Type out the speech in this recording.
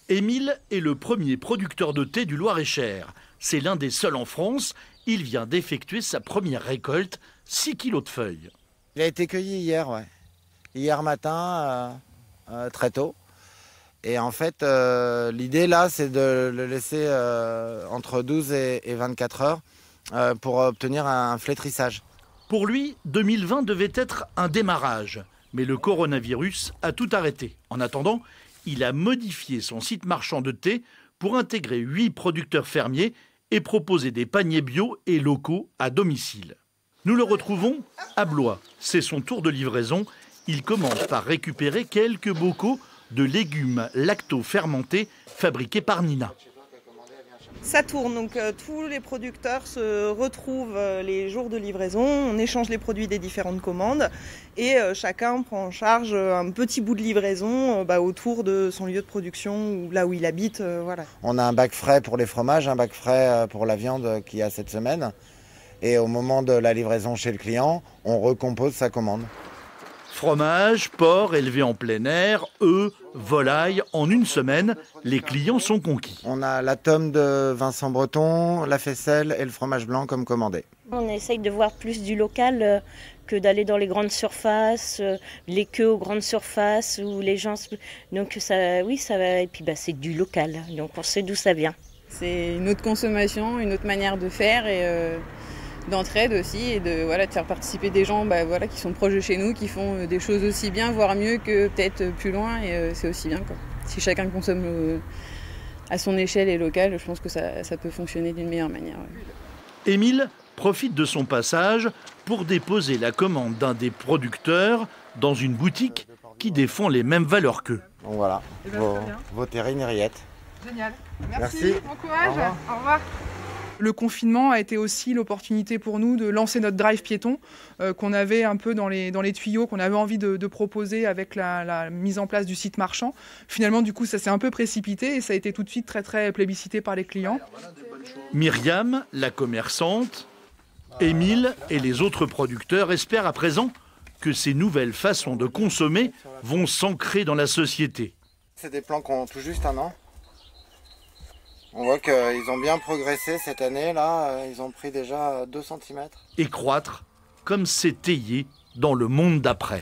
Émile est le premier producteur de thé du Loir-et-Cher. C'est l'un des seuls en France. Il vient d'effectuer sa première récolte, 6 kilos de feuilles. Il a été cueilli hier, ouais. Hier matin, très tôt. Et en fait, l'idée là, c'est de le laisser entre 12 et 24 heures pour obtenir un flétrissage. Pour lui, 2020 devait être un démarrage. Mais le coronavirus a tout arrêté. En attendant, il a modifié son site marchand de thé pour intégrer 8 producteurs fermiers et proposer des paniers bio et locaux à domicile. Nous le retrouvons à Blois. C'est son tour de livraison. Il commence par récupérer quelques bocaux de légumes lacto-fermentés fabriqués par Nina. Ça tourne, donc tous les producteurs se retrouvent les jours de livraison, on échange les produits des différentes commandes et chacun prend en charge un petit bout de livraison autour de son lieu de production ou là où il habite. Voilà. On a un bac frais pour les fromages, un bac frais pour la viande qu'il y a cette semaine. Et au moment de la livraison chez le client, on recompose sa commande. Fromage, porc élevés en plein air, œufs, volailles. En une semaine, les clients sont conquis. On a la tome de Vincent Breton, la faisselle et le fromage blanc comme commandé. On essaye de voir plus du local que d'aller dans les grandes surfaces, les queues aux grandes surfaces où les gens... Donc ça, oui, ça va. Et puis c'est du local, donc on sait d'où ça vient. C'est une autre consommation, une autre manière de faire et d'entraide aussi et de faire participer des gens qui sont proches de chez nous, qui font des choses aussi bien, voire mieux que peut-être plus loin et c'est aussi bien, quoi. Si chacun consomme à son échelle et locale, je pense que ça peut fonctionner d'une meilleure manière. Ouais. Émile profite de son passage pour déposer la commande d'un des producteurs dans une boutique qui défend les mêmes valeurs qu'eux. Donc voilà, vos terrines et rillettes. Génial. Merci. Bon courage. Au revoir. Le confinement a été aussi l'opportunité pour nous de lancer notre drive piéton qu'on avait un peu dans les tuyaux, qu'on avait envie de proposer avec la mise en place du site marchand. Finalement, du coup, ça s'est un peu précipité et ça a été tout de suite très, très plébiscité par les clients. Myriam, la commerçante, Émile et les autres producteurs espèrent à présent que ces nouvelles façons de consommer vont s'ancrer dans la société. C'est des plants qui ont tout juste un an. On voit qu'ils ont bien progressé cette année, là, ils ont pris déjà 2 cm. Et croître comme c'est étayé dans le monde d'après.